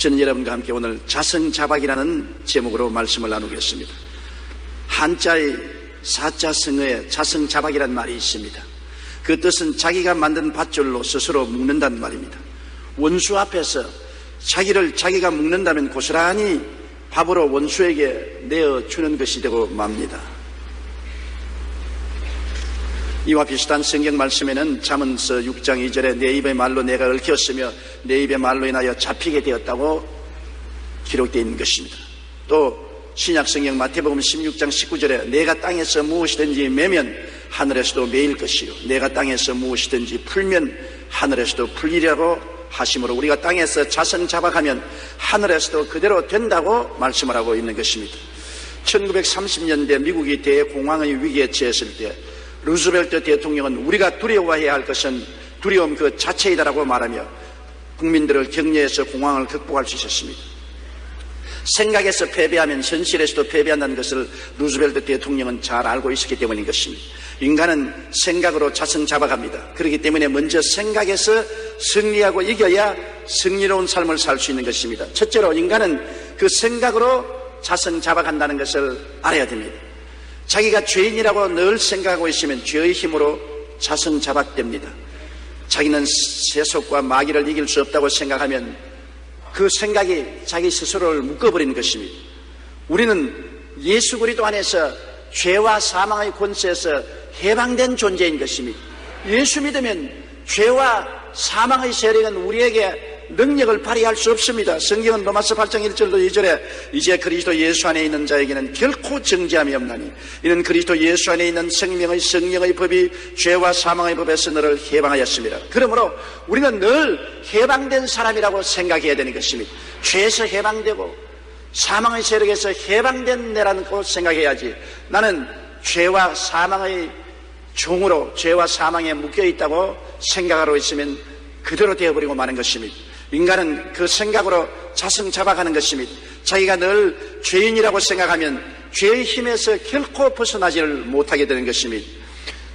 저는 여러분과 함께 오늘 자성자박이라는 제목으로 말씀을 나누겠습니다. 한자의 사자성어에 자성자박이라는 말이 있습니다. 그 뜻은 자기가 만든 밧줄로 스스로 묶는다는 말입니다. 원수 앞에서 자기를 자기가 묶는다면 고스란히 밥으로 원수에게 내어주는 것이 되고 맙니다. 이와 비슷한 성경 말씀에는 잠언서 6장 2절에 내 입의 말로 내가 얽혔으며 내 입의 말로 인하여 잡히게 되었다고 기록되어 있는 것입니다. 또 신약 성경 마태복음 16장 19절에 내가 땅에서 무엇이든지 매면 하늘에서도 매일 것이요 내가 땅에서 무엇이든지 풀면 하늘에서도 풀리라고 하심으로 우리가 땅에서 자성자박하면 하늘에서도 그대로 된다고 말씀을 하고 있는 것입니다. 1930년대 미국이 대공황의 위기에 처했을 때 루즈벨트 대통령은 우리가 두려워해야 할 것은 두려움 그 자체이다라고 말하며 국민들을 격려해서 공황을 극복할 수 있었습니다. 생각에서 패배하면 현실에서도 패배한다는 것을 루즈벨트 대통령은 잘 알고 있었기 때문인 것입니다. 인간은 생각으로 자성자박합니다. 그렇기 때문에 먼저 생각에서 승리하고 이겨야 승리로운 삶을 살 수 있는 것입니다. 첫째로 인간은 그 생각으로 자성자박한다는 것을 알아야 됩니다. 자기가 죄인이라고 늘 생각하고 있으면 죄의 힘으로 자성자박됩니다. 자기는 세속과 마귀를 이길 수 없다고 생각하면 그 생각이 자기 스스로를 묶어버리는 것입니다. 우리는 예수 그리스도 안에서 죄와 사망의 권세에서 해방된 존재인 것입니다. 예수 믿으면 죄와 사망의 세력은 우리에게 능력을 발휘할 수 없습니다. 성경은 로마서 8장 1절로 2절에 이제 그리스도 예수 안에 있는 자에게는 결코 정죄함이 없나니 이는 그리스도 예수 안에 있는 생명의 성령의 법이 죄와 사망의 법에서 너를 해방하였습니다. 그러므로 우리는 늘 해방된 사람이라고 생각해야 되는 것입니다. 죄에서 해방되고 사망의 세력에서 해방된 내라고 생각해야지 나는 죄와 사망의 종으로 죄와 사망에 묶여있다고 생각하고 있으면 그대로 되어버리고 마는 것입니다. 인간은 그 생각으로 자성자박하는 것입니다. 자기가 늘 죄인이라고 생각하면 죄의 힘에서 결코 벗어나지를 못하게 되는 것입니다.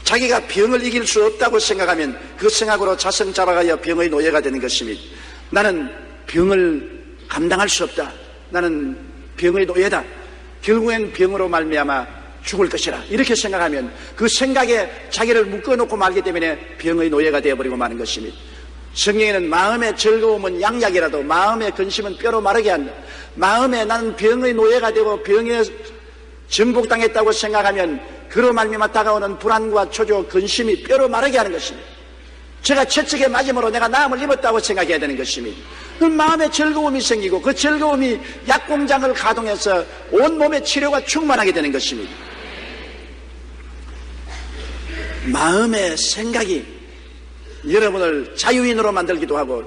자기가 병을 이길 수 없다고 생각하면 그 생각으로 자성자박하여 병의 노예가 되는 것입니다. 나는 병을 감당할 수 없다. 나는 병의 노예다. 결국엔 병으로 말미암아 죽을 것이라 이렇게 생각하면 그 생각에 자기를 묶어놓고 말기 때문에 병의 노예가 되어버리고 마는 것입니다. 성경에는 마음의 즐거움은 양약이라도 마음의 근심은 뼈로 마르게 한다. 마음에 나는 병의 노예가 되고 병에 정복당했다고 생각하면 그로 말미암아 다가오는 불안과 초조, 근심이 뼈로 마르게 하는 것입니다. 제가 채찍에 맞음으로 내가 나음을 입었다고 생각해야 되는 것입니다. 그 마음에 즐거움이 생기고 그 즐거움이 약공장을 가동해서 온몸의 치료가 충만하게 되는 것입니다. 마음의 생각이 여러분을 자유인으로 만들기도 하고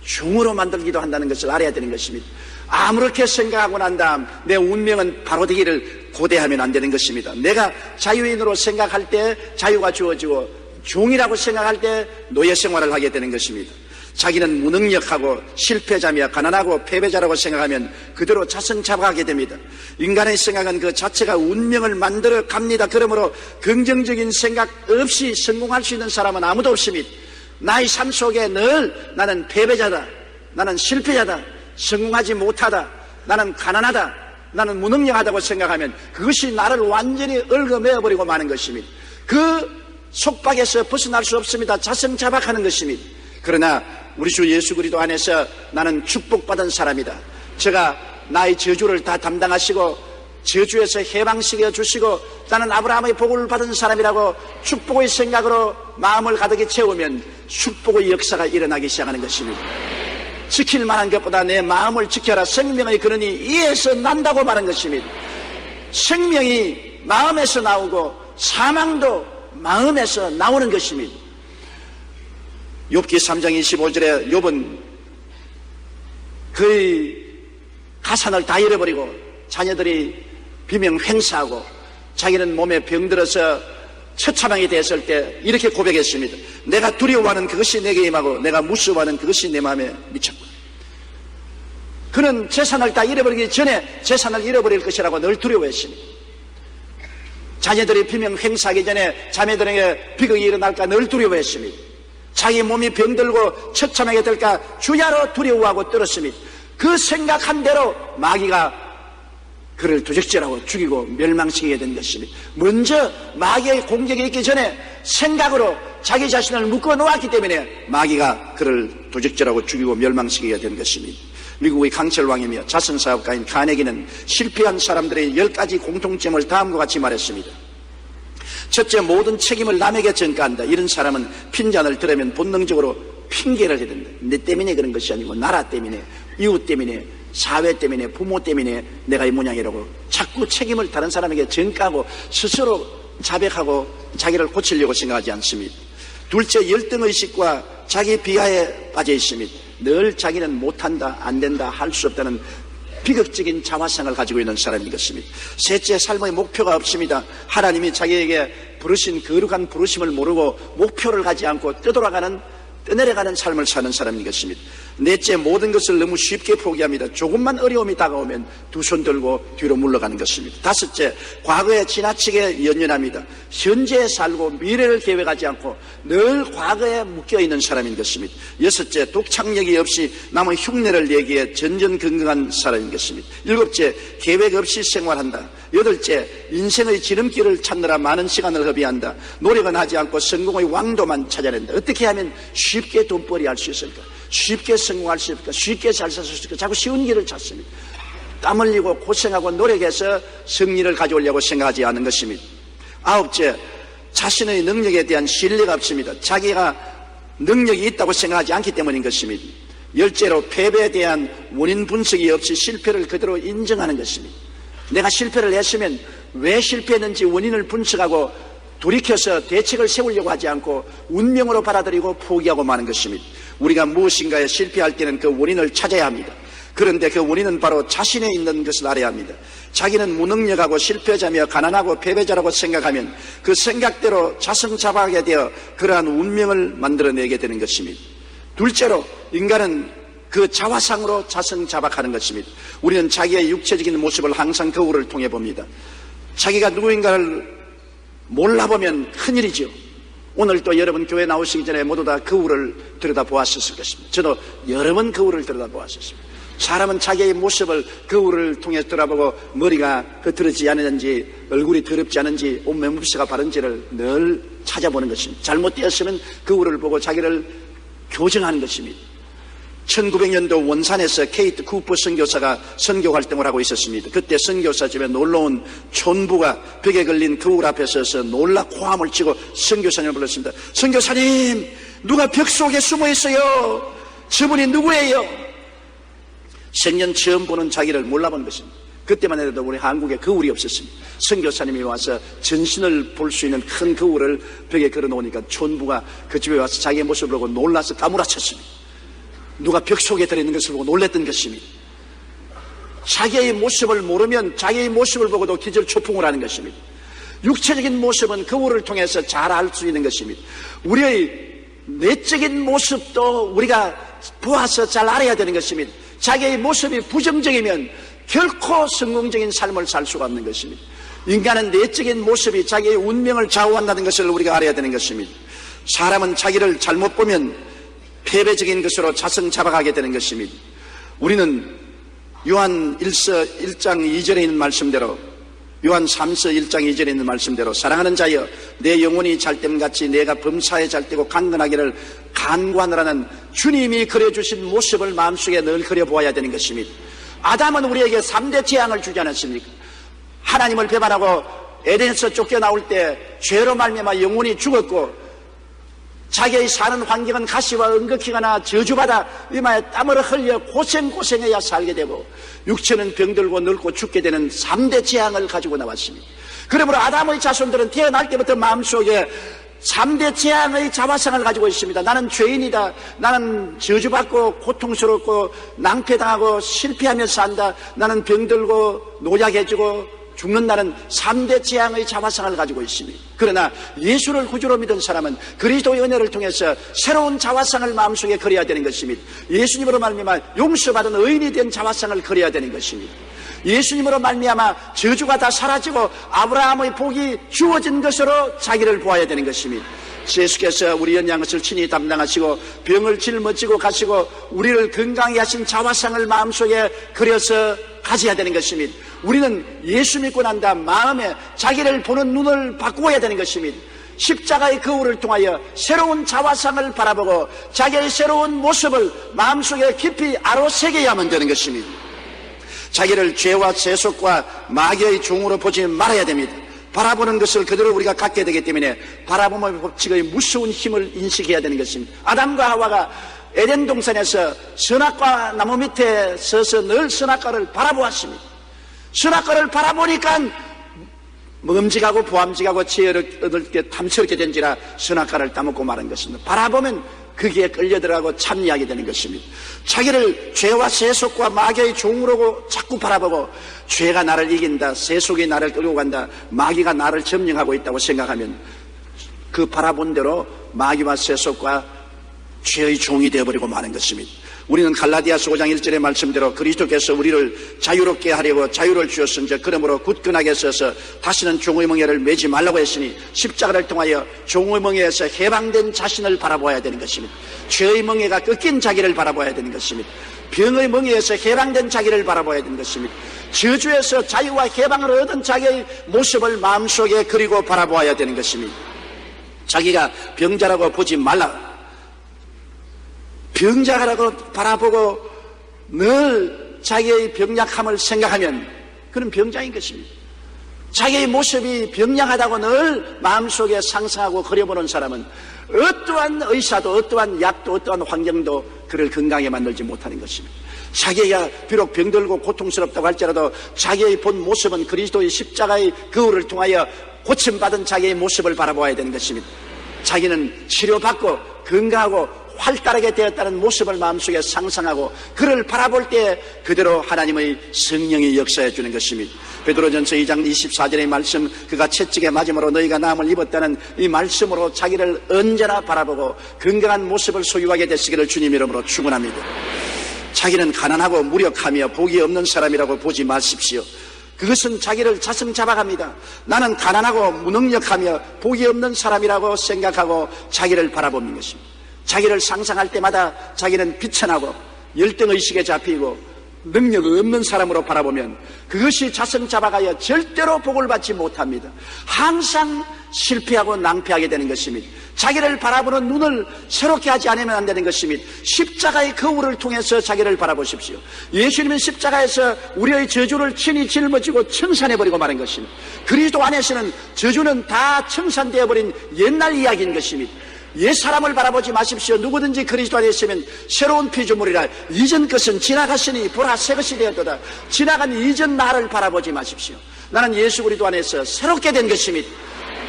종으로 만들기도 한다는 것을 알아야 되는 것입니다. 아무렇게 생각하고 난 다음 내 운명은 바로 되기를 고대하면 안 되는 것입니다. 내가 자유인으로 생각할 때 자유가 주어지고 종이라고 생각할 때 노예 생활을 하게 되는 것입니다. 자기는 무능력하고 실패자며 가난하고 패배자라고 생각하면 그대로 자성자박하게 됩니다. 인간의 생각은 그 자체가 운명을 만들어 갑니다. 그러므로 긍정적인 생각 없이 성공할 수 있는 사람은 아무도 없습니다. 나의 삶 속에 늘 나는 패배자다, 나는 실패자다, 성공하지 못하다, 나는 가난하다, 나는 무능력하다고 생각하면 그것이 나를 완전히 얽어매어버리고 마는 것입니다. 그 속박에서 벗어날 수 없습니다. 자성자박하는 것입니다. 그러나 우리 주 예수 그리스도 안에서 나는 축복받은 사람이다. 제가 나의 저주를 다 담당하시고 저주에서 해방시켜 주시고 나는 아브라함의 복을 받은 사람이라고 축복의 생각으로 마음을 가득히 채우면 축복의 역사가 일어나기 시작하는 것입니다. 지킬 만한 것보다 내 마음을 지켜라. 생명의 근원이 이에서 난다고 말한 것입니다. 생명이 마음에서 나오고 사망도 마음에서 나오는 것입니다. 욥기 3장 25절에 욥은 그의 가산을 다 잃어버리고 자녀들이 비명 횡사하고 자기는 몸에 병들어서 처참하게 됐을 때 이렇게 고백했습니다. 내가 두려워하는 그것이 내게 임하고 내가 무서워하는 그것이 내 마음에 미쳤구나. 그는 재산을 다 잃어버리기 전에 재산을 잃어버릴 것이라고 늘 두려워했습니다. 자녀들이 비명 횡사하기 전에 자매들에게 비극이 일어날까 늘 두려워했습니다. 자기 몸이 병들고 처참하게 될까 주야로 두려워하고 떨었습니다. 그 생각한 대로 마귀가 그를 도적질하고 죽이고 멸망시키게 된 것입니다. 먼저 마귀의 공격이 있기 전에 생각으로 자기 자신을 묶어 놓았기 때문에 마귀가 그를 도적질하고 죽이고 멸망시키게 된 것입니다. 미국의 강철왕이며 자선사업가인 카네기는 실패한 사람들의 10가지 공통점을 다음과 같이 말했습니다. 첫째, 모든 책임을 남에게 전가한다. 이런 사람은 핀잔을 들으면 본능적으로 핑계를 해야 된다. 내 때문에 그런 것이 아니고 나라 때문에, 이웃 때문에, 사회 때문에, 부모 때문에 내가 이 모양이라고 자꾸 책임을 다른 사람에게 전가하고 스스로 자백하고 자기를 고치려고 생각하지 않습니다. 둘째, 열등의식과 자기 비하에 빠져 있습니다. 늘 자기는 못한다, 안 된다, 할 수 없다는 비극적인 자화상을 가지고 있는 사람인 것입니다. 셋째, 삶의 목표가 없습니다. 하나님이 자기에게 부르신 거룩한 부르심을 모르고 목표를 가지 않고 떠내려가는 삶을 사는 사람인 것입니다. 넷째, 모든 것을 너무 쉽게 포기합니다. 조금만 어려움이 다가오면 두 손 들고 뒤로 물러가는 것입니다. 다섯째, 과거에 지나치게 연연합니다. 현재에 살고 미래를 계획하지 않고 늘 과거에 묶여있는 사람인 것입니다. 여섯째, 독창력이 없이 남의 흉내를 내기에 전전긍긍한 사람인 것입니다. 일곱째, 계획 없이 생활한다. 여덟째, 인생의 지름길을 찾느라 많은 시간을 허비한다. 노력은 하지 않고 성공의 왕도만 찾아낸다. 어떻게 하면 쉽게 돈벌이 할 수 있을까? 쉽게 성공할 수 있을까? 쉽게 잘 살 수 있을까? 자꾸 쉬운 길을 찾습니다. 땀 흘리고 고생하고 노력해서 승리를 가져오려고 생각하지 않은 것입니다. 아홉째, 자신의 능력에 대한 신뢰가 없습니다. 자기가 능력이 있다고 생각하지 않기 때문인 것입니다. 열째로, 패배에 대한 원인 분석이 없이 실패를 그대로 인정하는 것입니다. 내가 실패를 했으면 왜 실패했는지 원인을 분석하고 돌이켜서 대책을 세우려고 하지 않고 운명으로 받아들이고 포기하고 마는 것입니다. 우리가 무엇인가에 실패할 때는 그 원인을 찾아야 합니다. 그런데 그 원인은 바로 자신에 있는 것을 알아야 합니다. 자기는 무능력하고 실패자며 가난하고 패배자라고 생각하면 그 생각대로 자성자박하게 되어 그러한 운명을 만들어내게 되는 것입니다. 둘째로, 인간은 그 자화상으로 자성자박하는 것입니다. 우리는 자기의 육체적인 모습을 항상 거울을 통해 봅니다. 자기가 누구인가를 몰라보면 큰일이죠. 오늘 또 여러분 교회 나오시기 전에 모두 다 거울을 들여다보았을 것입니다. 저도 여러 번 거울을 들여다보았습니다. 사람은 자기의 모습을 거울을 통해 들어보고 머리가 흐트러지지 않은지, 얼굴이 더럽지 않은지, 옷매무새가 바른지를 늘 찾아보는 것입니다. 잘못되었으면 거울을 보고 자기를 교정하는 것입니다. 1900년도 원산에서 케이트 쿠퍼 선교사가 선교 활동을 하고 있었습니다. 그때 선교사 집에 놀러온 촌부가 벽에 걸린 거울 앞에 서서 놀라 고함을 치고 선교사님을 불렀습니다. 선교사님, 누가 벽 속에 숨어 있어요. 저분이 누구예요? 생전 처음 보는 자기를 몰라본 것입니다. 그때만 해도 우리 한국에 거울이 없었습니다. 선교사님이 와서 전신을 볼 수 있는 큰 거울을 벽에 걸어놓으니까 촌부가 그 집에 와서 자기의 모습을 보고 놀라서 까무라쳤습니다. 누가 벽 속에 들어있는 것을 보고 놀랬던 것입니다. 자기의 모습을 모르면 자기의 모습을 보고도 기절초풍을 하는 것입니다. 육체적인 모습은 거울을 통해서 잘 알 수 있는 것입니다. 우리의 내적인 모습도 우리가 보아서 잘 알아야 되는 것입니다. 자기의 모습이 부정적이면 결코 성공적인 삶을 살 수가 없는 것입니다. 인간은 내적인 모습이 자기의 운명을 좌우한다는 것을 우리가 알아야 되는 것입니다. 사람은 자기를 잘못 보면 패배적인 것으로 자성자박하게 되는 것입니다. 우리는 요한 1장 2절에 있는 말씀대로, 요한 3서 1장 2절에 있는 말씀대로, 사랑하는 자여, 내 영혼이 잘됨같이 내가 범사에 잘되고 강건하기를 간구하느라는 주님이 그려주신 모습을 마음속에 늘 그려보아야 되는 것입니다. 아담은 우리에게 3대 재앙을 주지 않았습니까? 하나님을 배반하고 에덴에서 쫓겨나올 때 죄로 말미암아 영혼이 죽었고, 자기의 사는 환경은 가시와 은극히가 나 저주받아 이마에 땀을 흘려 고생해야 살게 되고, 육체는 병들고 늙고 죽게 되는 3대 재앙을 가지고 나왔습니다. 그러므로 아담의 자손들은 태어날 때부터 마음속에 3대 재앙의 자화상을 가지고 있습니다. 나는 죄인이다. 나는 저주받고 고통스럽고 낭패당하고 실패하며 산다. 나는 병들고 노약해지고 죽는다는 3대 재앙의 자화상을 가지고 있습니다. 그러나 예수를 구주로 믿은 사람은 그리스도의 은혜를 통해서 새로운 자화상을 마음속에 그려야 되는 것입니다. 예수님으로 말미암아 용서받은 의인이 된 자화상을 그려야 되는 것입니다. 예수님으로 말미암아 저주가 다 사라지고 아브라함의 복이 주어진 것으로 자기를 보아야 되는 것입니다. 예수께서 우리 연약한 것을 친히 담당하시고 병을 짊어지고 가시고 우리를 건강히 하신 자화상을 마음속에 그려서 가져야 되는 것입니다. 우리는 예수 믿고 난 다음 마음에 자기를 보는 눈을 바꾸어야 되는 것입니다. 십자가의 거울을 통하여 새로운 자화상을 바라보고 자기의 새로운 모습을 마음속에 깊이 아로새겨야만 되는 것입니다. 자기를 죄와 세속과 마귀의 종으로 보지 말아야 됩니다. 바라보는 것을 그대로 우리가 갖게 되기 때문에 바라봄의 법칙의 무서운 힘을 인식해야 되는 것입니다. 아담과 하와가 에덴 동산에서 선악과 나무 밑에 서서 늘 선악과를 바라보았습니다. 선악과를 바라보니까 먹음직하고 보암직하고 지혜를 얻을 게 탐스럽게 된지라 선악과를 따먹고 마는 것입니다. 바라보면 거기에 끌려들어가고 참여하게 되는 것입니다. 자기를 죄와 세속과 마귀의 종으로 자꾸 바라보고 죄가 나를 이긴다, 세속이 나를 끌고 간다, 마귀가 나를 점령하고 있다고 생각하면 그 바라본 대로 마귀와 세속과 죄의 종이 되어버리고 마는 것입니다. 우리는 갈라디아서 5장 1절의 말씀대로 그리스도께서 우리를 자유롭게 하려고 자유를 주었은즉 그러므로 굳건하게 서서 다시는 종의 멍에를 매지 말라고 했으니 십자가를 통하여 종의 멍에에서 해방된 자신을 바라보아야 되는 것입니다. 죄의 멍에가 꺾인 자기를 바라보아야 되는 것입니다. 병의 멍에에서 해방된 자기를 바라보아야 되는 것입니다. 저주에서 자유와 해방을 얻은 자기의 모습을 마음속에 그리고 바라보아야 되는 것입니다. 자기가 병자라고 보지 말라. 병자라고 바라보고 늘 자기의 병약함을 생각하면 그는 병자인 것입니다. 자기의 모습이 병약하다고 늘 마음속에 상상하고 그려보는 사람은 어떠한 의사도 어떠한 약도 어떠한 환경도 그를 건강하게 만들지 못하는 것입니다. 자기가 비록 병들고 고통스럽다고 할지라도 자기의 본 모습은 그리스도의 십자가의 거울을 통하여 고침받은 자기의 모습을 바라보아야 되는 것입니다. 자기는 치료받고 건강하고 활달하게 되었다는 모습을 마음속에 상상하고 그를 바라볼 때 그대로 하나님의 성령이 역사해 주는 것입니다. 베드로전서 2장 24절의 말씀, 그가 채찍에 맞음으로 너희가 나음을 입었다는 이 말씀으로 자기를 언제나 바라보고 건강한 모습을 소유하게 되시기를 주님 이름으로 축원합니다. 자기는 가난하고 무력하며 복이 없는 사람이라고 보지 마십시오. 그것은 자기를 자승 잡아갑니다. 나는 가난하고 무능력하며 복이 없는 사람이라고 생각하고 자기를 바라보는 것입니다. 자기를 상상할 때마다 자기는 비천하고 열등의식에 잡히고 능력 없는 사람으로 바라보면 그것이 자승 잡아가여 절대로 복을 받지 못합니다. 항상 실패하고 낭패하게 되는 것입니다. 자기를 바라보는 눈을 새롭게 하지 않으면 안 되는 것입니다. 십자가의 거울을 통해서 자기를 바라보십시오. 예수님은 십자가에서 우리의 저주를 친히 짊어지고 청산해버리고 마는 것입니다. 그리스도 안에서는 저주는 다 청산되어버린 옛날 이야기인 것입니다. 옛 사람을 바라보지 마십시오. 누구든지 그리스도 안에 있으면 새로운 피조물이라 이전 것은 지나갔으니 보라 새 것이 되었도다. 지나간 이전 나를 바라보지 마십시오. 나는 예수 그리스도 안에서 새롭게 된 것입니다.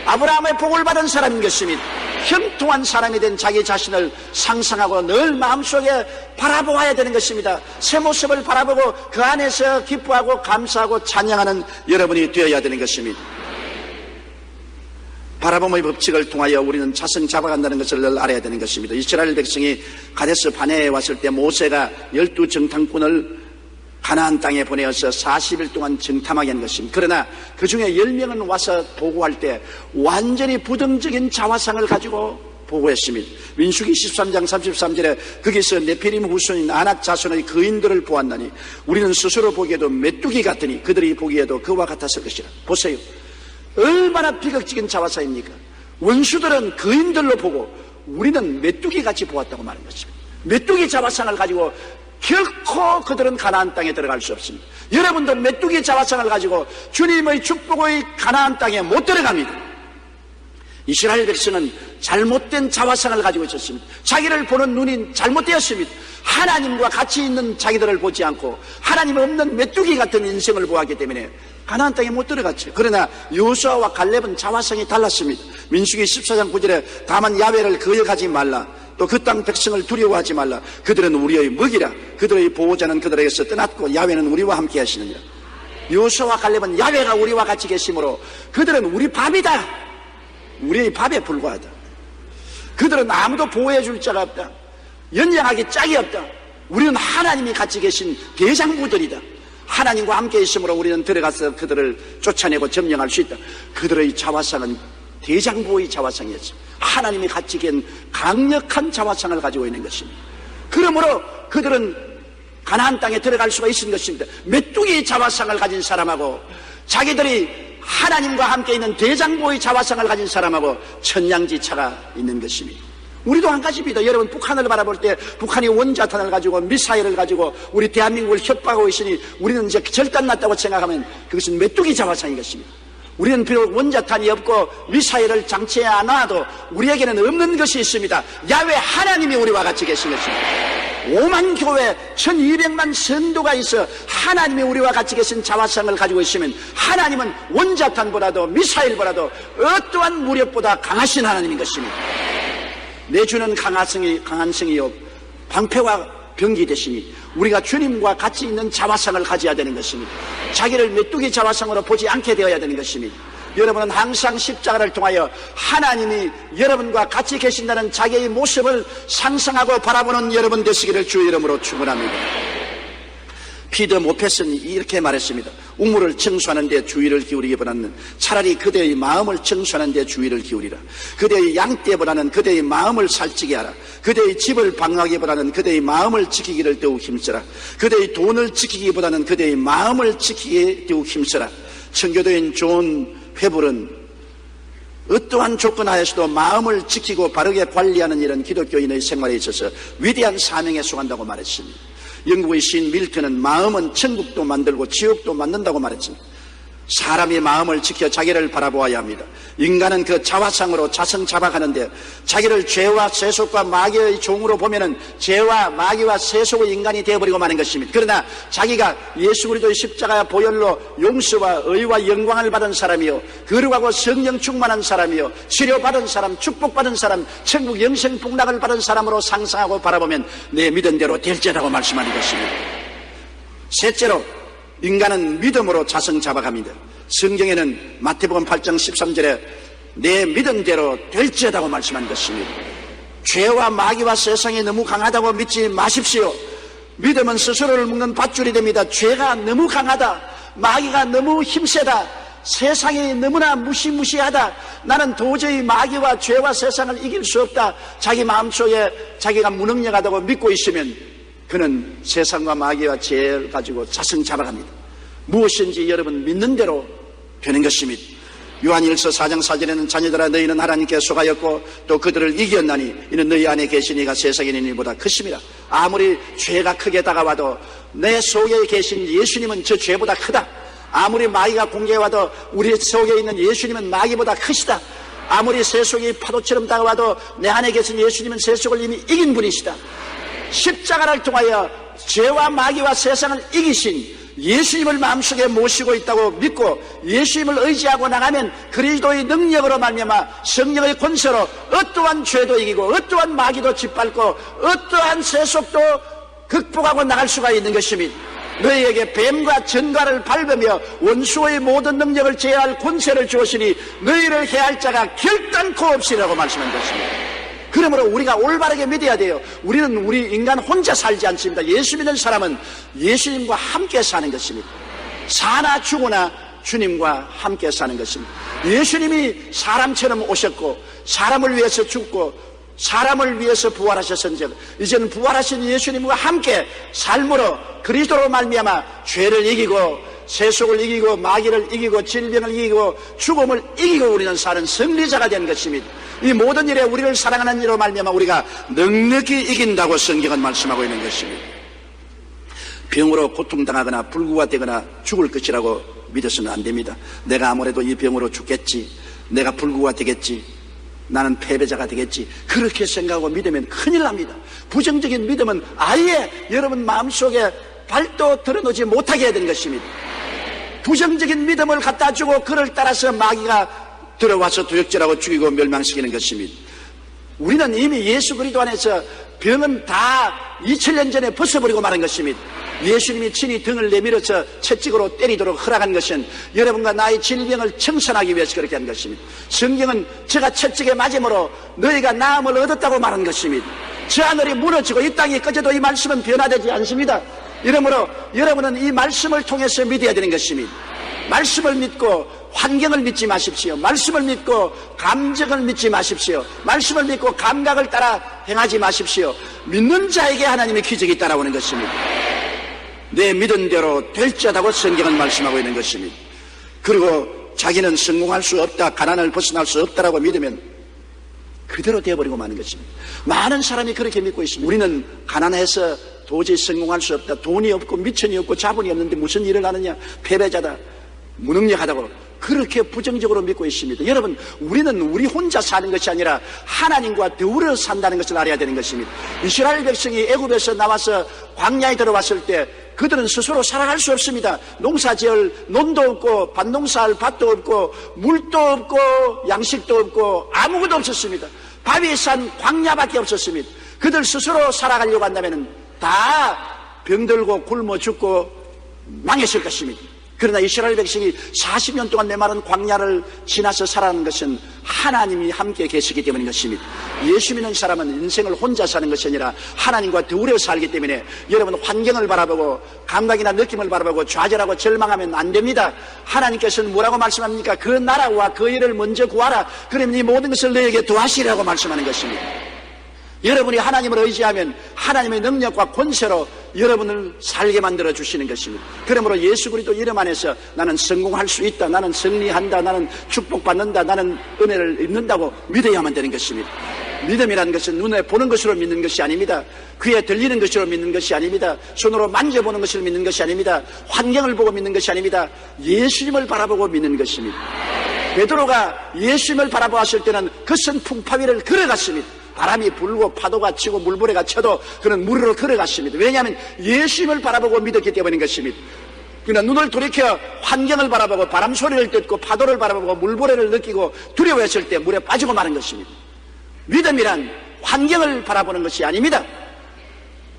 아브라함의 복을 받은 사람인 것입니다. 형통한 사람이 된 자기 자신을 상상하고 늘 마음속에 바라보아야 되는 것입니다. 새 모습을 바라보고 그 안에서 기뻐하고 감사하고 찬양하는 여러분이 되어야 되는 것입니다. 바라봄의 법칙을 통하여 우리는 자승 잡아간다는 것을 늘 알아야 되는 것입니다. 이스라엘 백성이 가데스 바네에 왔을 때 모세가 12정탐꾼을 가나안 땅에 보내어서 40일 동안 정탐하게 한 것입니다. 그러나 그 중에 10명은 와서 보고할 때 완전히 부정적인 자화상을 가지고 보고했습니다. 민수기 13장 33절에 거기서 네피림 후손인 아낙 자손의 거인들을 보았나니 우리는 스스로 보기에도 메뚜기 같으니 그들이 보기에도 그와 같았을 것이라. 보세요. 얼마나 비극적인 자화상입니까? 원수들은 거인들로 보고 우리는 메뚜기같이 보았다고 말하는 것입니다. 메뚜기 자화상을 가지고 결코 그들은 가나안 땅에 들어갈 수 없습니다. 여러분도 메뚜기 자화상을 가지고 주님의 축복의 가나안 땅에 못 들어갑니다. 이스라엘 백성은 잘못된 자화상을 가지고 있었습니다. 자기를 보는 눈이 잘못되었습니다. 하나님과 같이 있는 자기들을 보지 않고 하나님 없는 메뚜기 같은 인생을 보았기 때문에 가나안 땅에 못 들어갔죠. 그러나 여호수아와 갈렙은 자화상이 달랐습니다. 민수기 14장 9절에 다만 야훼를 거역하지 말라. 또 그 땅 백성을 두려워하지 말라. 그들은 우리의 먹이라. 그들의 보호자는 그들에게서 떠났고 야훼는 우리와 함께 하시느니라. 여호수아와 갈렙은 야훼가 우리와 같이 계시므로 그들은 우리 밥이다. 우리의 밥에 불과하다. 그들은 아무도 보호해 줄 자가 없다. 연장하기 짝이 없다. 우리는 하나님이 같이 계신 대장부들이다. 하나님과 함께 있으므로 우리는 들어가서 그들을 쫓아내고 점령할 수 있다. 그들의 자화상은 대장보의 자화상이었습니다. 하나님이 가지기엔 강력한 자화상을 가지고 있는 것입니다. 그러므로 그들은 가나안 땅에 들어갈 수가 있는 것입니다. 메뚜기 자화상을 가진 사람하고 자기들이 하나님과 함께 있는 대장보의 자화상을 가진 사람하고 천냥지차가 있는 것입니다. 우리도 한 가지입니다. 여러분, 북한을 바라볼 때 북한이 원자탄을 가지고 미사일을 가지고 우리 대한민국을 협박하고 있으니 우리는 이제 절단났다고 생각하면 그것은 메뚜기 자화상인 것입니다. 우리는 비록 원자탄이 없고 미사일을 장치해 안 놔도 우리에게는 없는 것이 있습니다. 야훼 하나님이 우리와 같이 계신 것입니다. 5만 교회 1200만 성도가 있어 하나님이 우리와 같이 계신 자화상을 가지고 있으면 하나님은 원자탄보다도 미사일보다도 어떠한 무력보다 강하신 하나님인 것입니다. 내 주는 강한 성이요 방패와 병기 되시니 우리가 주님과 같이 있는 자화상을 가져야 되는 것입니다. 자기를 메뚜기 자화상으로 보지 않게 되어야 되는 것입니다. 여러분은 항상 십자가를 통하여 하나님이 여러분과 같이 계신다는 자기의 모습을 상상하고 바라보는 여러분 되시기를 주의 이름으로 축원합니다. 피드 모페스는 이렇게 말했습니다. 우물을 청소하는 데 주의를 기울이기보다는 차라리 그대의 마음을 청소하는 데 주의를 기울이라. 그대의 양떼보다는 그대의 마음을 살찌게 하라. 그대의 집을 방어하기보다는 그대의 마음을 지키기를 더욱 힘써라. 그대의 돈을 지키기보다는 그대의 마음을 지키기에 더욱 힘써라. 청교도인 존 회불은 어떠한 조건 하에서도 마음을 지키고 바르게 관리하는 이런 기독교인의 생활에 있어서 위대한 사명에 속한다고 말했습니다. 영국의 시인 밀턴은 마음은 천국도 만들고 지옥도 만든다고 말했습니다. 사람이 마음을 지켜 자기를 바라보아야 합니다. 인간은 그 자화상으로 자성 자박하는데 자기를 죄와 세속과 마귀의 종으로 보면은 죄와 마귀와 세속의 인간이 되어버리고 마는 것입니다. 그러나 자기가 예수 그리스도의 십자가 보혈로 용서와 의와 영광을 받은 사람이요 거룩하고 성령 충만한 사람이요 치료받은 사람, 축복받은 사람, 천국 영생 복락을 받은 사람으로 상상하고 바라보면 내 믿은 대로 될지라고 말씀하는 것입니다. 셋째로 인간은 믿음으로 자성자박합니다. 성경에는 마태복음 8장 13절에 내 믿은 대로 될지어다고 말씀한 것입니다. 죄와 마귀와 세상이 너무 강하다고 믿지 마십시오. 믿음은 스스로를 묶는 밧줄이 됩니다. 죄가 너무 강하다, 마귀가 너무 힘세다, 세상이 너무나 무시무시하다, 나는 도저히 마귀와 죄와 세상을 이길 수 없다, 자기 마음속에 자기가 무능력하다고 믿고 있으면 그는 세상과 마귀와 죄를 가지고 자성자박합니다. 무엇인지 여러분 믿는 대로 되는 것입니다. 요한일서 4장 4절에는 자녀들아 너희는 하나님께 속하였고 또 그들을 이겼나니 이는 너희 안에 계신 이가 세상에 있는 이보다 크심이라. 아무리 죄가 크게 다가와도 내 속에 계신 예수님은 저 죄보다 크다. 아무리 마귀가 공격해와도 우리 속에 있는 예수님은 마귀보다 크시다. 아무리 세속이 파도처럼 다가와도 내 안에 계신 예수님은 세속을 이미 이긴 분이시다. 십자가를 통하여 죄와 마귀와 세상을 이기신 예수님을 마음속에 모시고 있다고 믿고 예수님을 의지하고 나가면 그리스도의 능력으로 말미암아 성령의 권세로 어떠한 죄도 이기고 어떠한 마귀도 짓밟고 어떠한 세속도 극복하고 나갈 수가 있는 것입니다. 너희에게 뱀과 전갈을 밟으며 원수의 모든 능력을 제어할 권세를 주었으니 너희를 해할 자가 결단코 없으리라고 말씀한 것입니다. 그러므로 우리가 올바르게 믿어야 돼요. 우리는 우리 인간 혼자 살지 않습니다. 예수 믿는 사람은 예수님과 함께 사는 것입니다. 사나 죽으나 주님과 함께 사는 것입니다. 예수님이 사람처럼 오셨고 사람을 위해서 죽고 사람을 위해서 부활하셨은즉 이제는 부활하신 예수님과 함께 삶으로 그리스도로 말미암아 죄를 이기고 세속을 이기고 마귀를 이기고 질병을 이기고 죽음을 이기고 우리는 사는 승리자가 된 것입니다. 이 모든 일에 우리를 사랑하는 이로 말미암아 우리가 넉넉히 이긴다고 성경은 말씀하고 있는 것입니다. 병으로 고통당하거나 불구가 되거나 죽을 것이라고 믿어서는 안 됩니다. 내가 아무래도 이 병으로 죽겠지, 내가 불구가 되겠지, 나는 패배자가 되겠지, 그렇게 생각하고 믿으면 큰일 납니다. 부정적인 믿음은 아예 여러분 마음속에 발도 들어놓지 못하게 해야 되는 것입니다. 부정적인 믿음을 갖다 주고 그를 따라서 마귀가 들어와서 도역질하고 죽이고 멸망시키는 것입니다. 우리는 이미 예수 그리스도 안에서 병은 다 2000년 전에 벗어버리고 마는 것입니다. 예수님이 친히 등을 내밀어서 채찍으로 때리도록 허락한 것은 여러분과 나의 질병을 청산하기 위해서 그렇게 한 것입니다. 성경은 제가 채찍에 맞음으로 너희가 나음을 얻었다고 말한 것입니다. 저 하늘이 무너지고 이 땅이 꺼져도 이 말씀은 변화되지 않습니다. 이러므로 여러분은 이 말씀을 통해서 믿어야 되는 것입니다. 말씀을 믿고 환경을 믿지 마십시오. 말씀을 믿고 감정을 믿지 마십시오. 말씀을 믿고 감각을 따라 행하지 마십시오. 믿는 자에게 하나님의 기적이 따라오는 것입니다. 내 믿은 대로 될지어다고 성경은 말씀하고 있는 것입니다. 그리고 자기는 성공할 수 없다, 가난을 벗어날 수 없다라고 믿으면 그대로 되어버리고 마는 것입니다. 많은 사람이 그렇게 믿고 있습니다. 우리는 가난해서 도저히 성공할 수 없다, 돈이 없고 미천이 없고 자본이 없는데 무슨 일을 하느냐, 패배자다, 무능력하다고 그렇게 부정적으로 믿고 있습니다. 여러분, 우리는 우리 혼자 사는 것이 아니라 하나님과 더불어 산다는 것을 알아야 되는 것입니다. 이스라엘 백성이 애굽에서 나와서 광야에 들어왔을 때 그들은 스스로 살아갈 수 없습니다. 농사지을 논도 없고 밭농사할 밭도 없고 물도 없고 양식도 없고 아무것도 없었습니다. 바위에 산 광야밖에 없었습니다. 그들 스스로 살아가려고 한다면 다 병들고 굶어 죽고 망했을 것입니다. 그러나 이스라엘 백성이 40년 동안 메마른 광야를 지나서 살아가는 것은 하나님이 함께 계시기 때문인 것입니다. 예수 믿는 사람은 인생을 혼자 사는 것이 아니라 하나님과 더불어 살기 때문에 여러분, 환경을 바라보고 감각이나 느낌을 바라보고 좌절하고 절망하면 안 됩니다. 하나님께서는 뭐라고 말씀합니까? 그 나라와 그 일을 먼저 구하라. 그러면 이 모든 것을 너에게 더하시라고 말씀하는 것입니다. 여러분이 하나님을 의지하면 하나님의 능력과 권세로 여러분을 살게 만들어 주시는 것입니다. 그러므로 예수 그리스도 이름 안에서 나는 성공할 수 있다, 나는 승리한다, 나는 축복받는다, 나는 은혜를 입는다고 믿어야만 되는 것입니다. 믿음이라는 것은 눈에 보는 것으로 믿는 것이 아닙니다. 귀에 들리는 것으로 믿는 것이 아닙니다. 손으로 만져보는 것을 믿는 것이 아닙니다. 환경을 보고 믿는 것이 아닙니다. 예수님을 바라보고 믿는 것입니다. 베드로가 예수님을 바라보았을 때는 그 선풍파 위를 걸어갔습니다. 바람이 불고 파도가 치고 물부래가 쳐도 그는 물으로 걸어갔습니다. 왜냐하면 예수님을 바라보고 믿었기 때문인 것입니다. 그러나 눈을 돌이켜 환경을 바라보고 바람 소리를 듣고 파도를 바라보고 물부래를 느끼고 두려워했을 때 물에 빠지고 마는 것입니다. 믿음이란 환경을 바라보는 것이 아닙니다.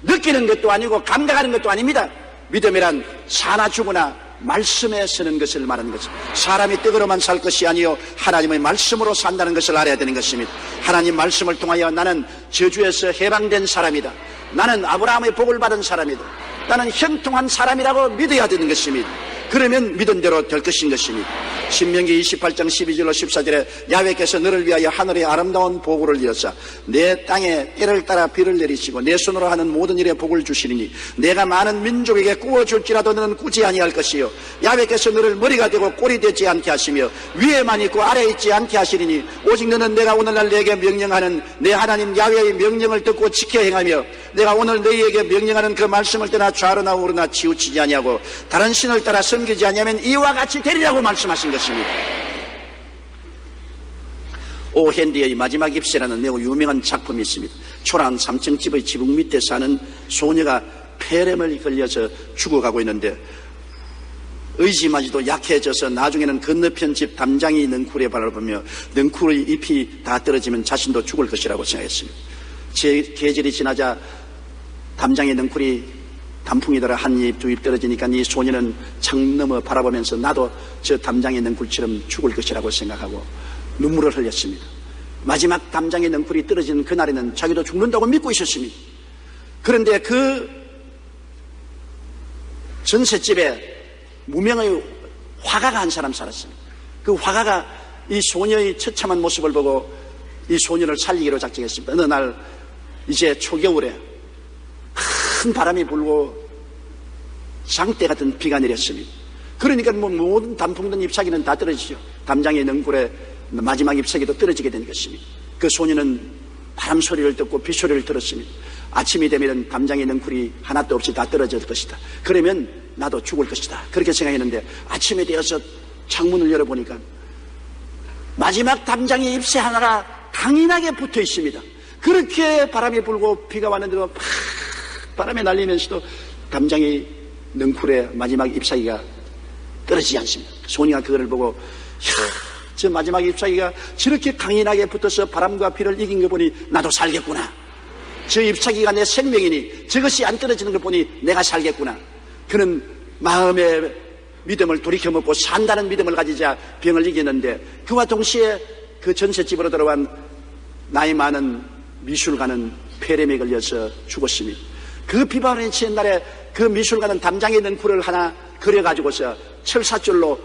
느끼는 것도 아니고 감각하는 것도 아닙니다. 믿음이란 사나 죽으나 말씀에 서는 것을 말하는 것입니다. 사람이 떡으로만 살 것이 아니요 하나님의 말씀으로 산다는 것을 알아야 되는 것입니다. 하나님 말씀을 통하여 나는 저주에서 해방된 사람이다, 나는 아브라함의 복을 받은 사람이다, 나는 형통한 사람이라고 믿어야 되는 것입니다. 그러면 믿은 대로 될 것인 것입니다. 신명기 28장 12절로 14절에 야훼께서 너를 위하여 하늘의 아름다운 보고를 이어서 내 땅에 때를 따라 비를 내리시고 내 손으로 하는 모든 일에 복을 주시리니 내가 많은 민족에게 구워줄지라도 너는 꾸지 아니할 것이요 야훼께서 너를 머리가 되고 꼴이 되지 않게 하시며 위에만 있고 아래에 있지 않게 하시리니 오직 너는 내가 오늘날 내게 명령하는 내 하나님 야훼의 명령을 듣고 지켜 행하며 내가 오늘 너희에게 명령하는 그 말씀을 떠나 좌로나 우로나 치우치지 아니하고 다른 신을 따라 섬기지 아니하면 이와 같이 되리라고 말씀하신 것입니다. 오 핸디의 마지막 입새라는 매우 유명한 작품이 있습니다. 초라한 3층 집의 지붕 밑에 사는 소녀가 폐렴을 걸려서 죽어가고 있는데 의지마저도 약해져서 나중에는 건너편 집 담장이 넝쿨에 바라보며 넝쿨의 잎이 다 떨어지면 자신도 죽을 것이라고 생각했습니다. 제 계절이 지나자 담장의 넝쿨이 단풍이 들어 한 잎 두 잎 떨어지니까 이 소녀는 창 너머 바라보면서 나도 저 담장의 넝쿨처럼 죽을 것이라고 생각하고 눈물을 흘렸습니다. 마지막 담장의 넝쿨이 떨어지는 그날에는 자기도 죽는다고 믿고 있었습니다. 그런데 그 전셋집에 무명의 화가가 한 사람 살았습니다. 그 화가가 이 소녀의 처참한 모습을 보고 이 소녀를 살리기로 작정했습니다. 어느 날 이제 초겨울에 큰 바람이 불고 장대 같은 비가 내렸습니다. 그러니까 모든 단풍든 잎사귀는 다 떨어지죠. 담장의 넝쿨에 마지막 잎사귀도 떨어지게 된 것입니다. 그 소녀는 바람 소리를 듣고 비 소리를 들었습니다. 아침이 되면 담장의 넝쿨이 하나도 없이 다 떨어질 것이다. 그러면 나도 죽을 것이다. 그렇게 생각했는데 아침에 되어서 창문을 열어보니까 마지막 담장의 잎새 하나가 강인하게 붙어 있습니다. 그렇게 바람이 불고 비가 왔는데도 팍 바람에 날리면서도 담장의 넝쿨의 마지막 잎사귀가 떨어지지 않습니다. 소녀가 그거를 보고 저 마지막 잎사귀가 저렇게 강인하게 붙어서 바람과 비를 이긴 거 보니 나도 살겠구나. 저 잎사귀가 내 생명이니 저것이 안 떨어지는 걸 보니 내가 살겠구나. 그는 마음의 믿음을 돌이켜먹고 산다는 믿음을 가지자 병을 이겼는데 그와 동시에 그 전셋집으로 들어간 나이 많은 미술가는 폐렴에 걸려서 죽었습니다. 그 비바람에 치는 날에 그 미술가는 담장에 넝쿨을 하나 그려가지고서 철사줄로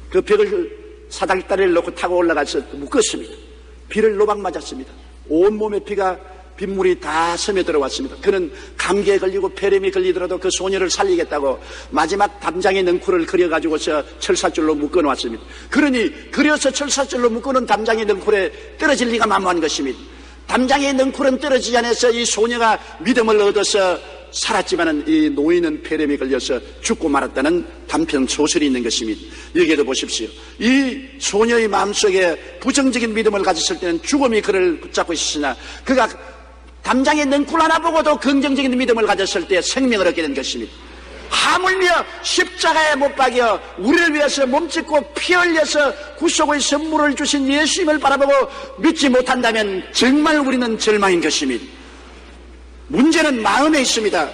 그 벽을 사다리를 놓고 타고 올라가서 묶었습니다. 비를 노박 맞았습니다. 온몸에 피가 빗물이 다 스며들어왔습니다. 그는 감기에 걸리고 폐렴이 걸리더라도 그 소녀를 살리겠다고 마지막 담장에 능쿨을 그려가지고서 철사줄로 묶어놓았습니다. 그러니 그려서 철사줄로 묶어놓은 담장의 능쿨에 떨어질 리가 만무한 것입니다. 담장의 능쿨은 떨어지지 않아서 이 소녀가 믿음을 얻어서 살았지만은 이 노인은 폐렴이 걸려서 죽고 말았다는 단편 소설이 있는 것입니다. 여기에도 보십시오. 이 소녀의 마음속에 부정적인 믿음을 가졌을 때는 죽음이 그를 붙잡고 있으나 그가 담장에 능쿨 하나 보고도 긍정적인 믿음을 가졌을 때 생명을 얻게 된 것입니다. 하물며 십자가에 못 박여 우리를 위해서 몸짓고 피 흘려서 구속의 선물을 주신 예수님을 바라보고 믿지 못한다면 정말 우리는 절망인 것입니다. 문제는 마음에 있습니다.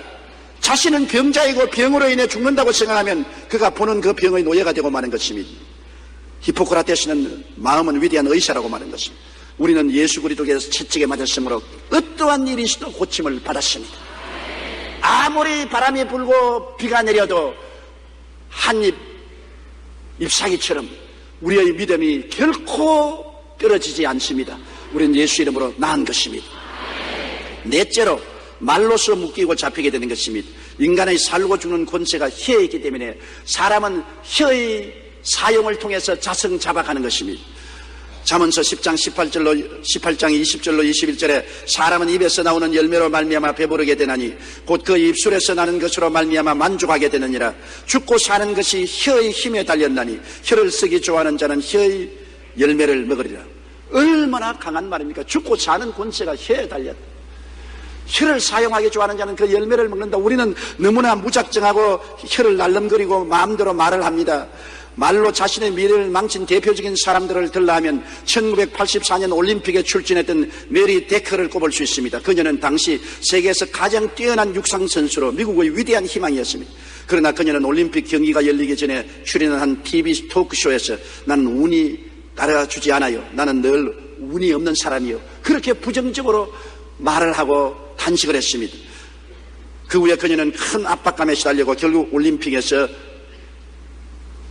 자신은 병자이고 병으로 인해 죽는다고 생각하면 그가 보는 그 병의 노예가 되고 마는 것입니다. 히포크라테스는 마음은 위대한 의사라고 말한 것입니다. 우리는 예수 그리스도께서 채찍에 맞았으므로 어떠한 일이 있어도 고침을 받았습니다. 아무리 바람이 불고 비가 내려도 한입 잎사귀처럼 우리의 믿음이 결코 떨어지지 않습니다. 우리는 예수 이름으로 나은 것입니다. 넷째로 말로서 묶이고 잡히게 되는 것입니다. 인간의 살고 죽는 권세가 혀에 있기 때문에 사람은 혀의 사용을 통해서 자성 잡아가는 것입니다. 잠언서 10장 18장 20절로 21절에 사람은 입에서 나오는 열매로 말미암아 배부르게 되나니 곧 그 입술에서 나는 것으로 말미암아 만족하게 되느니라. 죽고 사는 것이 혀의 힘에 달렸나니 혀를 쓰기 좋아하는 자는 혀의 열매를 먹으리라. 얼마나 강한 말입니까? 죽고 사는 권세가 혀에 달렸다. 혀를 사용하기 좋아하는 자는 그 열매를 먹는다. 우리는 너무나 무작정하고 혀를 날름거리고 마음대로 말을 합니다. 말로 자신의 미래를 망친 대표적인 사람들을 들라하면 1984년 올림픽에 출전했던 메리 데커를 꼽을 수 있습니다. 그녀는 당시 세계에서 가장 뛰어난 육상선수로 미국의 위대한 희망이었습니다. 그러나 그녀는 올림픽 경기가 열리기 전에 출연한 한 TV 토크쇼에서 나는 운이 따라주지 않아요. 나는 늘 운이 없는 사람이요. 그렇게 부정적으로 말을 하고 탄식을 했습니다. 그 후에 그녀는 큰 압박감에 시달리고 결국 올림픽에서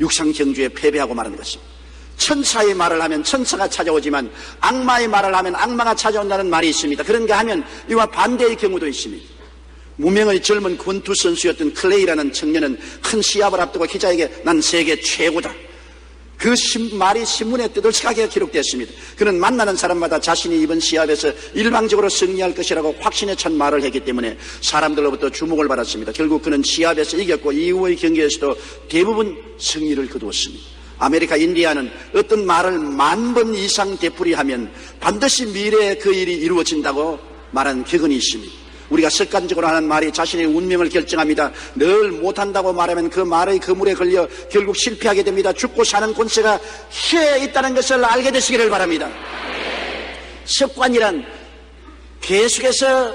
육상 경주에 패배하고 말하는 것입니다. 천사의 말을 하면 천사가 찾아오지만 악마의 말을 하면 악마가 찾아온다는 말이 있습니다. 그런가 하면 이와 반대의 경우도 있습니다. 무명의 젊은 권투 선수였던 클레이라는 청년은 큰 시합을 앞두고 기자에게 난 세계 최고다. 그 말이 신문에 떠들썩하게 기록됐습니다. 그는 만나는 사람마다 자신이 이번 시합에서 일방적으로 승리할 것이라고 확신에 찬 말을 했기 때문에 사람들로부터 주목을 받았습니다. 결국 그는 시합에서 이겼고 이후의 경기에서도 대부분 승리를 거두었습니다. 아메리카 인디아는 어떤 말을 10,000번 이상 되풀이하면 반드시 미래에 그 일이 이루어진다고 말한 격언이 있습니다. 우리가 습관적으로 하는 말이 자신의 운명을 결정합니다. 늘 못한다고 말하면 그 말의 그물에 걸려 결국 실패하게 됩니다. 죽고 사는 권세가 혀에 있다는 것을 알게 되시기를 바랍니다. 습관이란 계속해서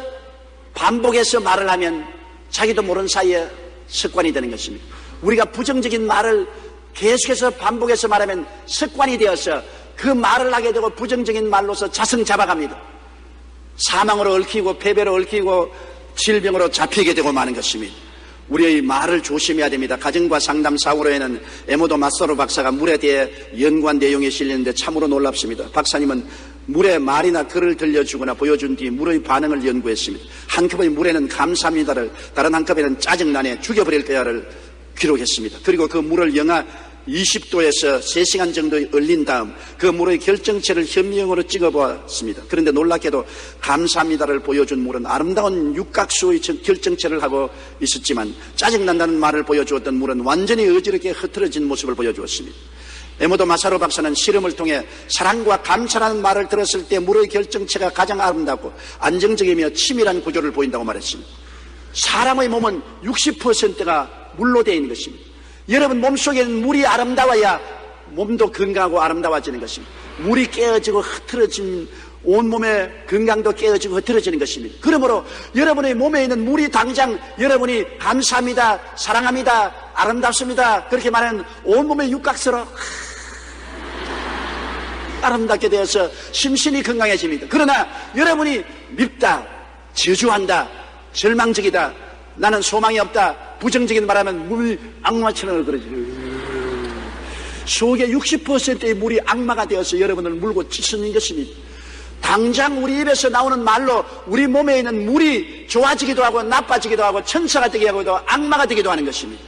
반복해서 말을 하면 자기도 모르는 사이에 습관이 되는 것입니다. 우리가 부정적인 말을 계속해서 반복해서 말하면 습관이 되어서 그 말을 하게 되고 부정적인 말로서 자성 잡아갑니다. 사망으로 얽히고 패배로 얽히고 질병으로 잡히게 되고 마는 것입니다. 우리의 말을 조심해야 됩니다. 가정과 상담 사고로에는 에모도 마사로 박사가 물에 대해 연구한 내용이 실리는데 참으로 놀랍습니다. 박사님은 물에 말이나 글을 들려주거나 보여준 뒤 물의 반응을 연구했습니다. 한 컵의 물에는 감사합니다를, 다른 한 컵에는 짜증나네, 죽여버릴 거야를 기록했습니다. 그리고 그 물을 영하 20도에서 3시간 정도 얼린 다음 그 물의 결정체를 현미경으로 찍어보았습니다. 그런데 놀랍게도 감사합니다를 보여준 물은 아름다운 육각수의 결정체를 하고 있었지만 짜증난다는 말을 보여주었던 물은 완전히 어지럽게 흐트러진 모습을 보여주었습니다. 에모도 마사로 박사는 실험을 통해 사랑과 감사라는 말을 들었을 때 물의 결정체가 가장 아름답고 안정적이며 치밀한 구조를 보인다고 말했습니다. 사람의 몸은 60%가 물로 되어 있는 것입니다. 여러분 몸속에는 물이 아름다워야 몸도 건강하고 아름다워지는 것입니다. 물이 깨어지고 흐트러진 온몸의 건강도 깨어지고 흐트러지는 것입니다. 그러므로 여러분의 몸에 있는 물이 당장 여러분이 감사합니다, 사랑합니다, 아름답습니다 그렇게 말하는 온몸의 육각서로 아름답게 되어서 심신이 건강해집니다. 그러나 여러분이 밉다, 저주한다, 절망적이다, 나는 소망이 없다, 부정적인 말하면 물 악마처럼 그러지. 속에 60%의 물이 악마가 되어서 여러분을 물고 찢는 것입니다. 당장 우리 입에서 나오는 말로 우리 몸에 있는 물이 좋아지기도 하고 나빠지기도 하고 천사가 되기도 하고 악마가 되기도 하는 것입니다.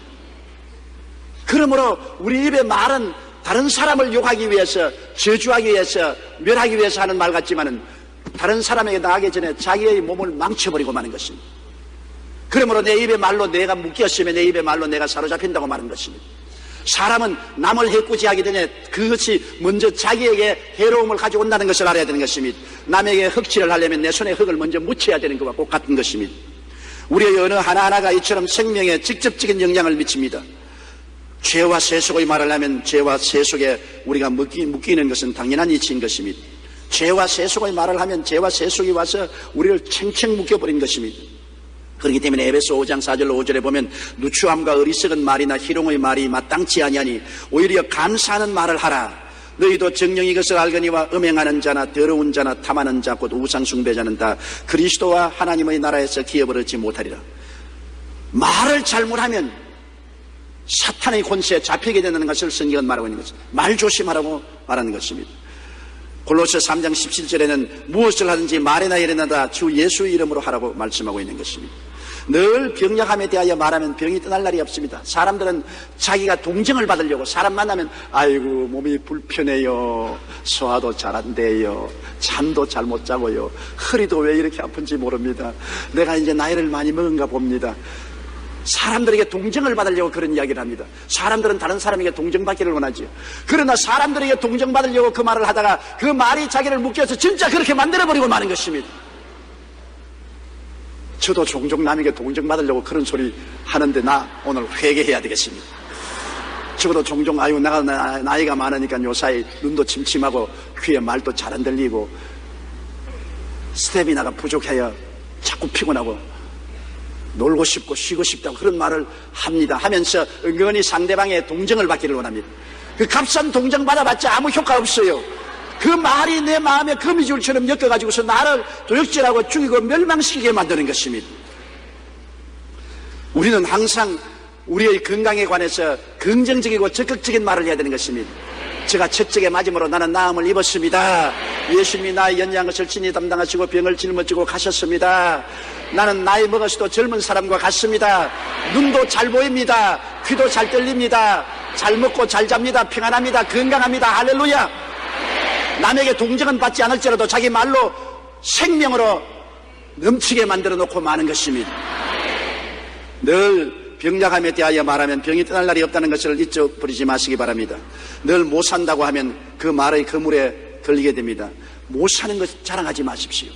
그러므로 우리 입의 말은 다른 사람을 욕하기 위해서, 저주하기 위해서, 멸하기 위해서 하는 말 같지만은 다른 사람에게 나가기 전에 자기의 몸을 망쳐버리고 마는 것입니다. 그러므로 내 입의 말로 내가 묶였으면 내 입의 말로 내가 사로잡힌다고 말하는 것입니다. 사람은 남을 해코지하기 전에 그것이 먼저 자기에게 해로움을 가져온다는 것을 알아야 되는 것입니다. 남에게 흙칠을 하려면 내 손에 흙을 먼저 묻혀야 되는 것과 똑같은 것입니다. 우리의 어느 하나하나가 이처럼 생명에 직접적인 영향을 미칩니다. 죄와 세속의 말을 하면 죄와 세속에 우리가 묶이는 것은 당연한 이치인 것입니다. 죄와 세속의 말을 하면 죄와 세속이 와서 우리를 챙챙 묶여버린 것입니다. 그렇기 때문에 에베소 5장 4절로 5절에 보면 누추함과 어리석은 말이나 희롱의 말이 마땅치 아니하니 오히려 감사하는 말을 하라. 너희도 정령이 이것을 알거니와 음행하는 자나 더러운 자나 탐하는 자 곧 우상 숭배자는 다 그리스도와 하나님의 나라에서 기업을 얻지 못하리라. 말을 잘못하면 사탄의 권세에 잡히게 된다는 것을 성경은 말하고 있는 것입니다. 말 조심하라고 말하는 것입니다. 골로새 3장 17절에는 무엇을 하든지 말이나 일이나 다 주 예수의 이름으로 하라고 말씀하고 있는 것입니다. 늘 병약함에 대하여 말하면 병이 떠날 날이 없습니다. 사람들은 자기가 동정을 받으려고 사람 만나면 아이고 몸이 불편해요, 소화도 잘 안 돼요, 잠도 잘 못 자고요, 허리도 왜 이렇게 아픈지 모릅니다, 내가 이제 나이를 많이 먹은가 봅니다. 사람들에게 동정을 받으려고 그런 이야기를 합니다. 사람들은 다른 사람에게 동정받기를 원하지요. 그러나 사람들에게 동정받으려고 그 말을 하다가 그 말이 자기를 묶여서 진짜 그렇게 만들어버리고 마는 것입니다. 저도 종종 남에게 동정받으려고 그런 소리 하는데 나 오늘 회개해야 되겠습니다. 저도 종종 아유 내가 나이가 많으니까 요사이 눈도 침침하고 귀에 말도 잘 안 들리고 스태미나가 부족해야 자꾸 피곤하고 놀고 싶고 쉬고 싶다고 그런 말을 합니다. 하면서 은근히 상대방의 동정을 받기를 원합니다. 그 값싼 동정 받아봤자 아무 효과 없어요. 그 말이 내 마음에 거미줄처럼 엮여가지고서 나를 도역질하고 죽이고 멸망시키게 만드는 것입니다. 우리는 항상 우리의 건강에 관해서 긍정적이고 적극적인 말을 해야 되는 것입니다. 제가 첫째에 맞음으로 나는 나음을 입었습니다. 예수님이 나의 연약한 것을 친히 담당하시고 병을 짊어지고 가셨습니다. 나는 나이 먹어서도 젊은 사람과 같습니다. 눈도 잘 보입니다. 귀도 잘 들립니다. 잘 먹고 잘 잡니다. 평안합니다. 건강합니다. 할렐루야. 남에게 동정은 받지 않을지라도 자기 말로 생명으로 넘치게 만들어 놓고 마는 것입니다. 늘 병약함에 대하여 말하면 병이 떠날 날이 없다는 것을 잊어버리지 마시기 바랍니다. 늘 못 산다고 하면 그 말의 그물에 걸리게 됩니다. 못 사는 것 자랑하지 마십시오.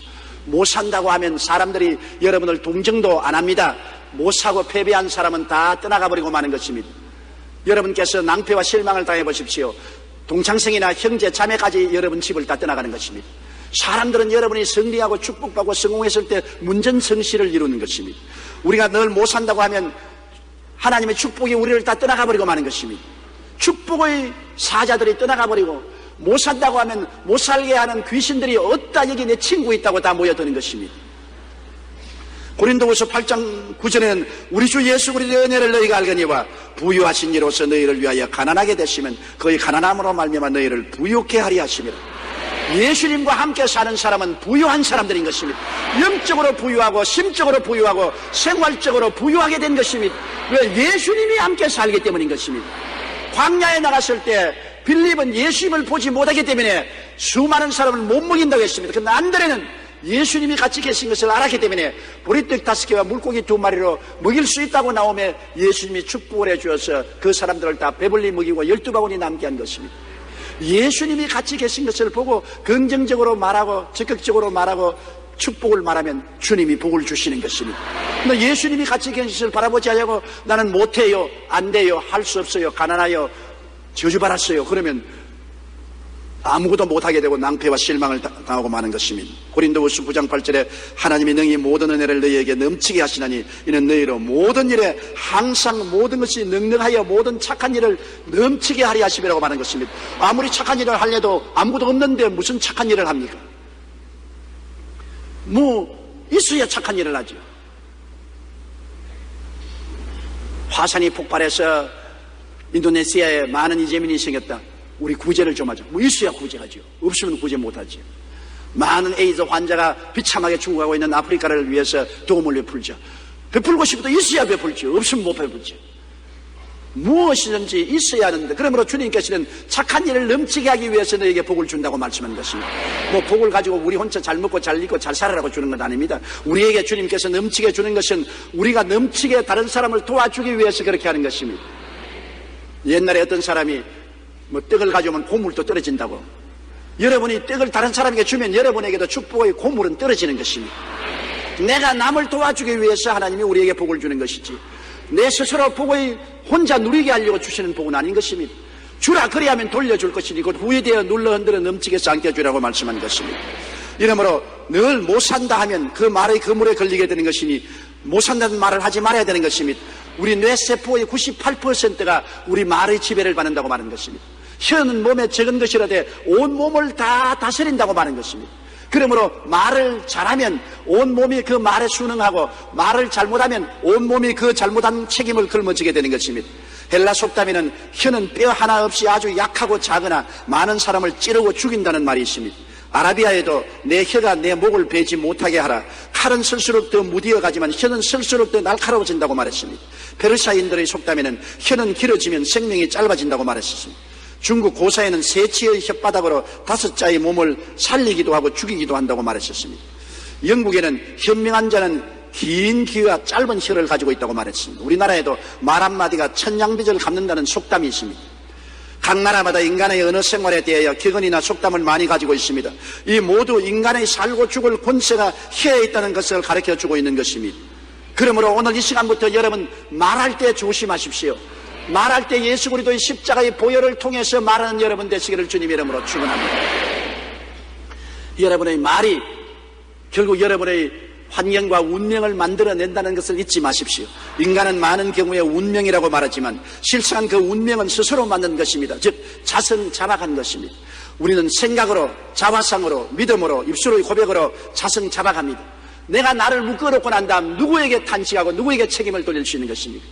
못 산다고 하면 사람들이 여러분을 동정도 안 합니다. 못 사고 패배한 사람은 다 떠나가 버리고 마는 것입니다. 여러분께서 낭패와 실망을 당해 보십시오. 동창생이나 형제 자매까지 여러분 집을 다 떠나가는 것입니다. 사람들은 여러분이 승리하고 축복받고 성공했을 때 문전성시를 이루는 것입니다. 우리가 늘 못 산다고 하면 하나님의 축복이 우리를 다 떠나가 버리고 마는 것입니다. 축복의 사자들이 떠나가 버리고 못 산다고 하면 못 살게 하는 귀신들이 어따 여기 내 친구 있다고 다 모여드는 것입니다. 고린도후서 8장 9절에는 우리 주 예수 그리스도의 은혜를 너희가 알거니와 부유하신 이로서 너희를 위하여 가난하게 되시면 그의 가난함으로 말미암아 너희를 부유케 하리 하심이라. 예수님과 함께 사는 사람은 부유한 사람들인 것입니다. 영적으로 부유하고 심적으로 부유하고 생활적으로 부유하게 된 것입니다. 왜? 예수님이 함께 살기 때문인 것입니다. 광야에 나갔을 때 빌립은 예수님을 보지 못하기 때문에 수많은 사람을 못 먹인다고 했습니다. 그런데 안드레는 예수님이 같이 계신 것을 알았기 때문에 보리떡 5개와 물고기 2마리로 먹일 수 있다고 나오며 예수님이 축복을 해주어서 그 사람들을 다 배불리 먹이고 12바구니 남게 한 것입니다. 예수님이 같이 계신 것을 보고 긍정적으로 말하고 적극적으로 말하고 축복을 말하면 주님이 복을 주시는 것입니다. 근데 예수님이 같이 계신 것을 바라보지 않고 나는 못해요, 안 돼요, 할 수 없어요, 가난하여 저주받았어요. 그러면 아무것도 못하게 되고 낭패와 실망을 당하고 마는 것입니다. 고린도후서 9장 8절에 하나님이 능히 모든 은혜를 너희에게 넘치게 하시나니 이는 너희로 모든 일에 항상 모든 것이 넉넉하여 모든 착한 일을 넘치게 하리 하심이라고 말하는 것입니다. 아무리 착한 일을 하려도 아무것도 없는데 무슨 착한 일을 합니까? 뭐 있어야 착한 일을 하죠. 화산이 폭발해서 인도네시아에 많은 이재민이 생겼다. 우리 구제를 좀 하자. 뭐 있어야 구제하죠. 없으면 구제 못하지. 많은 에이즈 환자가 비참하게 죽어가고 있는 아프리카를 위해서 도움을 베풀자. 베풀고 싶어도 있어야 베풀지. 없으면 못 베풀지. 무엇이든지 있어야 하는데, 그러므로 주님께서는 착한 일을 넘치게 하기 위해서 너에게 복을 준다고 말씀한 것입니다. 뭐 복을 가지고 우리 혼자 잘 먹고 잘 입고 잘 살아라고 주는 건 아닙니다. 우리에게 주님께서 넘치게 주는 것은 우리가 넘치게 다른 사람을 도와주기 위해서 그렇게 하는 것입니다. 옛날에 어떤 사람이 뭐 떡을 가져오면 고물도 떨어진다고. 여러분이 떡을 다른 사람에게 주면 여러분에게도 축복의 고물은 떨어지는 것입니다. 내가 남을 도와주기 위해서 하나님이 우리에게 복을 주는 것이지, 내 스스로 복을 혼자 누리게 하려고 주시는 복은 아닌 것입니다. 주라 그리하면 돌려줄 것이니 곧 후회되어 눌러 흔들어 넘치게 삼켜주라고 말씀한 것입니다. 이러므로 늘 못 산다 하면 그 말의 그물에 걸리게 되는 것이니 못 산다는 말을 하지 말아야 되는 것입니다. 우리 뇌세포의 98%가 우리 말의 지배를 받는다고 말하는 것입니다. 혀는 몸에 적은 것이라되 온 몸을 다 다스린다고 말하는 것입니다. 그러므로 말을 잘하면 온 몸이 그 말에 순응하고, 말을 잘못하면 온 몸이 그 잘못한 책임을 걸머지게 되는 것입니다. 헬라 속담에는 혀는 뼈 하나 없이 아주 약하고 작으나 많은 사람을 찌르고 죽인다는 말이 있습니다. 아라비아에도 내 혀가 내 목을 베지 못하게 하라. 칼은 쓸수록 더 무디어 가지만 혀는 쓸수록 더 날카로워진다고 말했습니다. 페르시아인들의 속담에는 혀는 길어지면 생명이 짧아진다고 말했습니다. 중국 고사에는 세치의 혓바닥으로 5자의 몸을 살리기도 하고 죽이기도 한다고 말했었습니다. 영국에는 현명한 자는 긴 귀와 짧은 혀를 가지고 있다고 말했습니다. 우리나라에도 말 한마디가 천냥빚을 갚는다는 속담이 있습니다. 각 나라마다 인간의 언어 생활에 대하여 격언이나 속담을 많이 가지고 있습니다. 이 모두 인간의 살고 죽을 권세가 혀에 있다는 것을 가르쳐주고 있는 것입니다. 그러므로 오늘 이 시간부터 여러분 말할 때 조심하십시오. 말할 때 예수 그리스도의 십자가의 보혈을 통해서 말하는 여러분 되시기를 주님 이름으로 축원합니다. 여러분의 말이 결국 여러분의 환경과 운명을 만들어낸다는 것을 잊지 마십시오. 인간은 많은 경우에 운명이라고 말하지만 실상은 그 운명은 스스로 만든 것입니다. 즉 자성자박한 것입니다. 우리는 생각으로, 자화상으로, 믿음으로, 입술의 고백으로 자성자박합니다. 내가 나를 묶어놓고 난 다음 누구에게 탄식하고 누구에게 책임을 돌릴 수 있는 것입니까?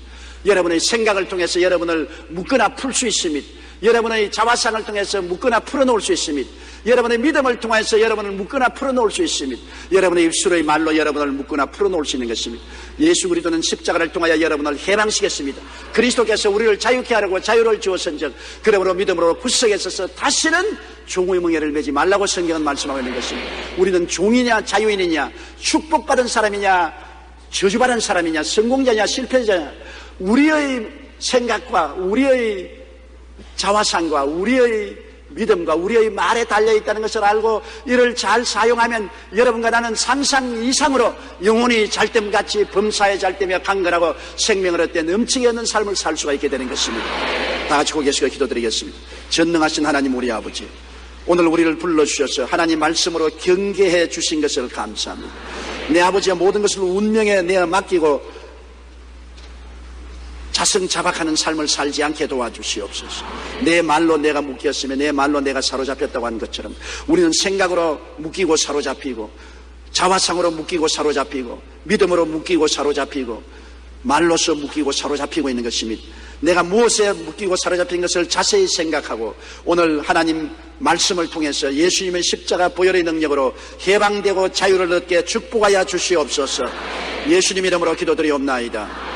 여러분의 생각을 통해서 여러분을 묶거나 풀 수 있습니다. 여러분의 자화상을 통해서 묶거나 풀어놓을 수 있습니다. 여러분의 믿음을 통해서 여러분을 묶거나 풀어놓을 수 있습니다. 여러분의 입술의 말로 여러분을 묶거나 풀어놓을 수 있는 것입니다. 예수 그리스도는 십자가를 통하여 여러분을 해방시켰습니다. 그리스도께서 우리를 자유케 하려고 자유를 주었은즉 그러므로 믿음으로 구석에 서서 다시는 종의 멍에를 매지 말라고 성경은 말씀하고 있는 것입니다. 우리는 종이냐 자유인이냐, 축복받은 사람이냐 저주받은 사람이냐, 성공자냐 실패자냐, 우리의 생각과 우리의 자화상과 우리의 믿음과 우리의 말에 달려있다는 것을 알고 이를 잘 사용하면 여러분과 나는 상상 이상으로 영혼이 잘됨같이 범사에 잘되며 강건하고 생명을 얻되 넘치게 얻는 삶을 살 수가 있게 되는 것입니다. 다 같이 고개 숙여 기도드리겠습니다. 전능하신 하나님 우리 아버지, 오늘 우리를 불러주셔서 하나님 말씀으로 경계해 주신 것을 감사합니다. 내 아버지의 모든 것을 운명에 내어 맡기고 자성자박하는 삶을 살지 않게 도와주시옵소서. 내 말로 내가 묶였으며 내 말로 내가 사로잡혔다고 하는 것처럼 우리는 생각으로 묶이고 사로잡히고, 자화상으로 묶이고 사로잡히고, 믿음으로 묶이고 사로잡히고, 말로서 묶이고 사로잡히고 있는 것입니다. 내가 무엇에 묶이고 사로잡힌 것을 자세히 생각하고 오늘 하나님 말씀을 통해서 예수님의 십자가 보혈의 능력으로 해방되고 자유를 얻게 축복하여 주시옵소서. 예수님 이름으로 기도드리옵나이다.